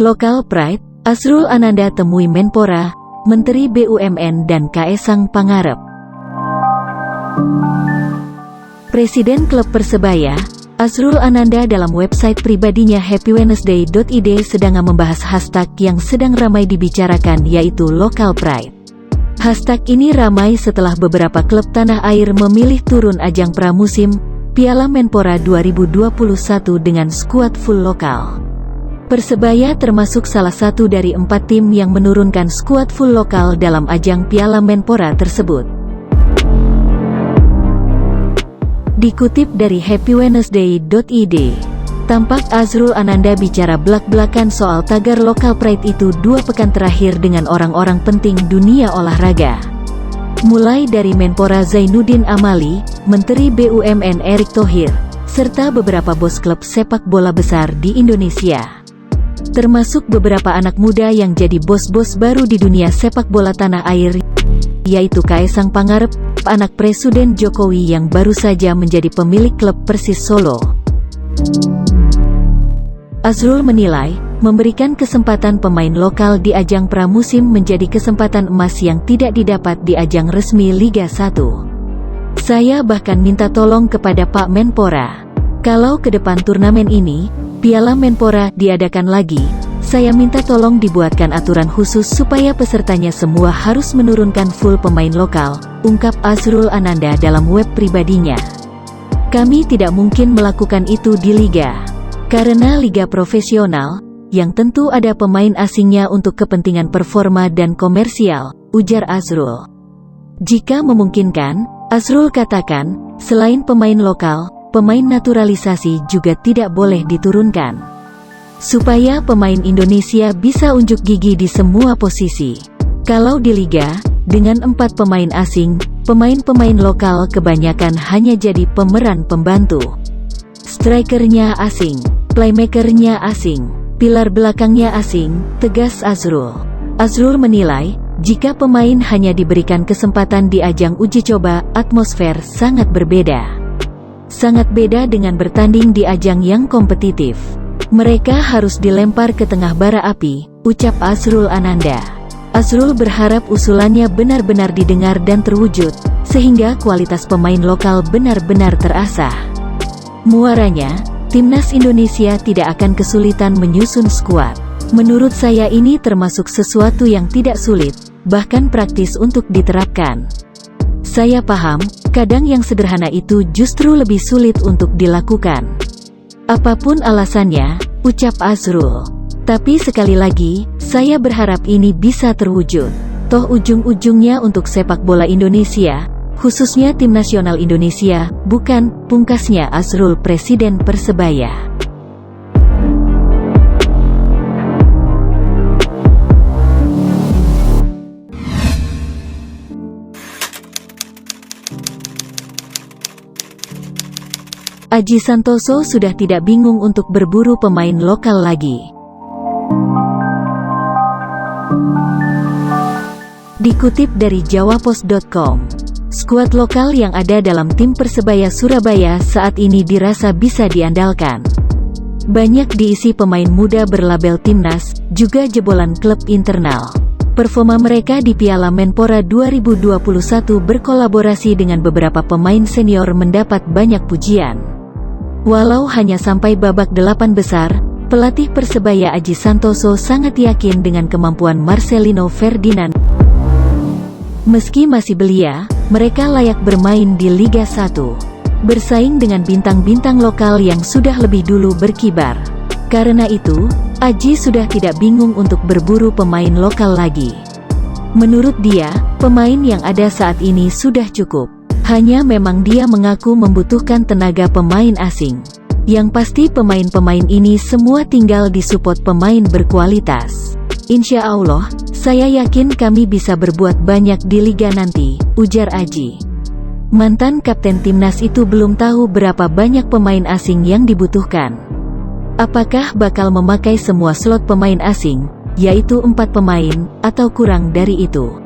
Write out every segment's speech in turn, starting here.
Local Pride, Azrul Ananda temui Menpora, Menteri BUMN dan Kaesang Pangarep. Presiden Klub Persebaya, Azrul Ananda dalam website pribadinya happywednesday.id sedang membahas hashtag yang sedang ramai dibicarakan yaitu Local Pride. Hashtag ini ramai setelah beberapa klub tanah air memilih turun ajang pramusim Piala Menpora 2021 dengan skuad full lokal. Persebaya termasuk salah satu dari 4 tim yang menurunkan skuad full lokal dalam ajang Piala Menpora tersebut. Dikutip dari happywednesday.id, tampak Azrul Ananda bicara belak-belakan soal tagar Local Pride itu 2 pekan terakhir dengan orang-orang penting dunia olahraga. Mulai dari Menpora Zainuddin Amali, Menteri BUMN Erick Thohir, serta beberapa bos klub sepak bola besar di Indonesia. Termasuk beberapa anak muda yang jadi bos-bos baru di dunia sepak bola tanah air, yaitu Kaesang Pangarep, anak Presiden Jokowi yang baru saja menjadi pemilik klub Persis Solo. Azrul menilai, memberikan kesempatan pemain lokal di ajang pramusim menjadi kesempatan emas yang tidak didapat di ajang resmi Liga 1. Saya bahkan minta tolong kepada Pak Menpora, kalau ke depan turnamen ini, Piala Menpora diadakan lagi, saya minta tolong dibuatkan aturan khusus supaya pesertanya semua harus menurunkan full pemain lokal, ungkap Azrul Ananda dalam web pribadinya. Kami tidak mungkin melakukan itu di liga, karena liga profesional, yang tentu ada pemain asingnya untuk kepentingan performa dan komersial, ujar Azrul. Jika memungkinkan, Azrul katakan, selain pemain lokal, pemain naturalisasi juga tidak boleh diturunkan. Supaya pemain Indonesia bisa unjuk gigi di semua posisi. Kalau di liga, dengan 4 pemain asing, pemain-pemain lokal kebanyakan hanya jadi pemeran pembantu. Strikernya asing, playmakernya asing, pilar belakangnya asing, tegas Azrul. Azrul menilai, jika pemain hanya diberikan kesempatan di ajang uji coba, atmosfer sangat berbeda. Sangat beda dengan bertanding di ajang yang kompetitif. Mereka harus dilempar ke tengah bara api, ucap Azrul Ananda. Azrul berharap usulannya benar-benar didengar dan terwujud, sehingga kualitas pemain lokal benar-benar terasah. Muaranya, Timnas Indonesia tidak akan kesulitan menyusun skuad. Menurut saya ini termasuk sesuatu yang tidak sulit, bahkan praktis untuk diterapkan. Saya paham, kadang yang sederhana itu justru lebih sulit untuk dilakukan. Apapun alasannya, ucap Azrul. Tapi sekali lagi, saya berharap ini bisa terwujud. Toh ujung-ujungnya untuk sepak bola Indonesia, khususnya tim nasional Indonesia, bukan, pungkasnya Azrul Presiden Persebaya. Aji Santoso sudah tidak bingung untuk berburu pemain lokal lagi. Dikutip dari jawapos.com, skuad lokal yang ada dalam tim Persebaya Surabaya saat ini dirasa bisa diandalkan. Banyak diisi pemain muda berlabel timnas, juga jebolan klub internal. Performa mereka di Piala Menpora 2021 berkolaborasi dengan beberapa pemain senior mendapat banyak pujian. Walau hanya sampai babak 8 besar, pelatih Persebaya Aji Santoso sangat yakin dengan kemampuan Marcelino Ferdinand. Meski masih belia, mereka layak bermain di Liga 1. Bersaing dengan bintang-bintang lokal yang sudah lebih dulu berkibar. Karena itu, Aji sudah tidak bingung untuk berburu pemain lokal lagi. Menurut dia, pemain yang ada saat ini sudah cukup. Hanya memang dia mengaku membutuhkan tenaga pemain asing. Yang pasti pemain-pemain ini semua tinggal disupport pemain berkualitas. Insya Allah, saya yakin kami bisa berbuat banyak di liga nanti, ujar Aji. Mantan kapten timnas itu belum tahu berapa banyak pemain asing yang dibutuhkan. Apakah bakal memakai semua slot pemain asing, yaitu 4 pemain, atau kurang dari itu?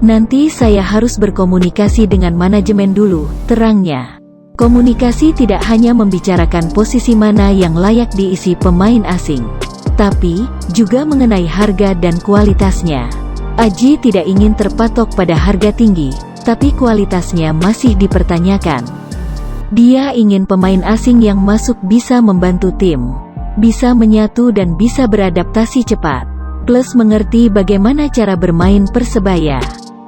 Nanti saya harus berkomunikasi dengan manajemen dulu, terangnya. Komunikasi tidak hanya membicarakan posisi mana yang layak diisi pemain asing. tapi juga mengenai harga dan kualitasnya. Aji tidak ingin terpatok pada harga tinggi, tapi kualitasnya masih dipertanyakan. Dia ingin pemain asing yang masuk bisa membantu tim, bisa menyatu dan bisa beradaptasi cepat, plus mengerti bagaimana cara bermain Persebaya,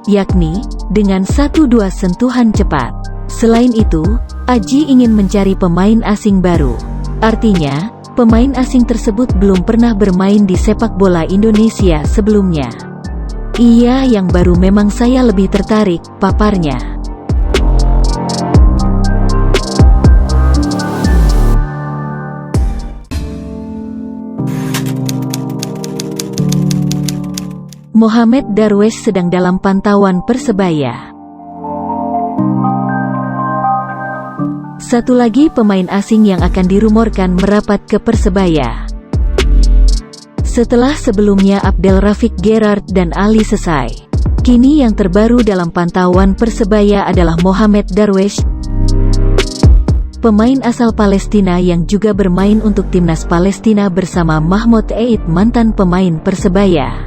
yakni dengan 1-2 sentuhan cepat. Selain itu, Aji ingin mencari pemain asing baru. Artinya, pemain asing tersebut belum pernah bermain di sepak bola Indonesia sebelumnya. Iya, yang baru memang saya lebih tertarik, paparnya. Mohamed Darwish sedang dalam pantauan Persebaya. Satu lagi pemain asing yang akan dirumorkan merapat ke Persebaya. Setelah sebelumnya Abdel Rafiq Gerard dan Ali Sesai, kini yang terbaru dalam pantauan Persebaya adalah Mohamed Darwish, pemain asal Palestina yang juga bermain untuk timnas Palestina bersama Mahmoud Eid, mantan pemain Persebaya.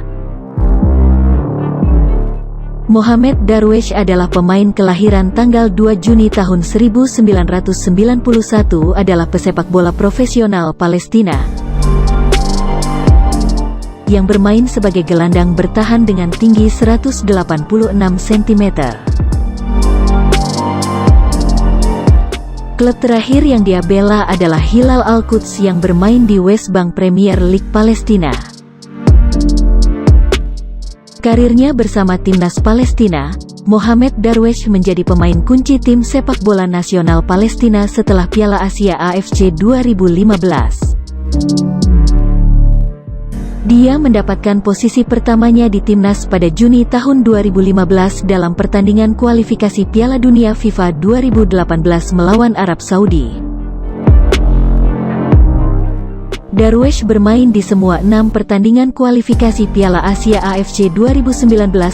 Mohamed Darwish adalah pemain kelahiran tanggal 2 Juni tahun 1991, adalah pesepak bola profesional Palestina yang bermain sebagai gelandang bertahan dengan tinggi 186 cm. Klub terakhir yang dia bela adalah Hilal Al-Quds yang bermain di West Bank Premier League Palestina. Karirnya bersama timnas Palestina, Mohamed Darwish menjadi pemain kunci tim sepak bola nasional Palestina setelah Piala Asia AFC 2015. Dia mendapatkan posisi pertamanya di timnas pada Juni tahun 2015 dalam pertandingan kualifikasi Piala Dunia FIFA 2018 melawan Arab Saudi. Darwish bermain di semua 6 pertandingan kualifikasi Piala Asia AFC 2019.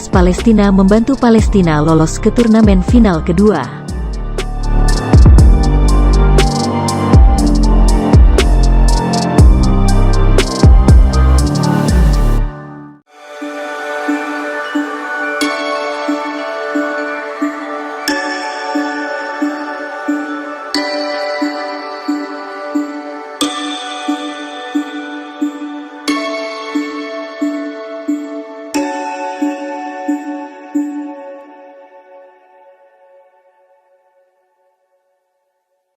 Palestina membantu Palestina lolos ke turnamen final kedua.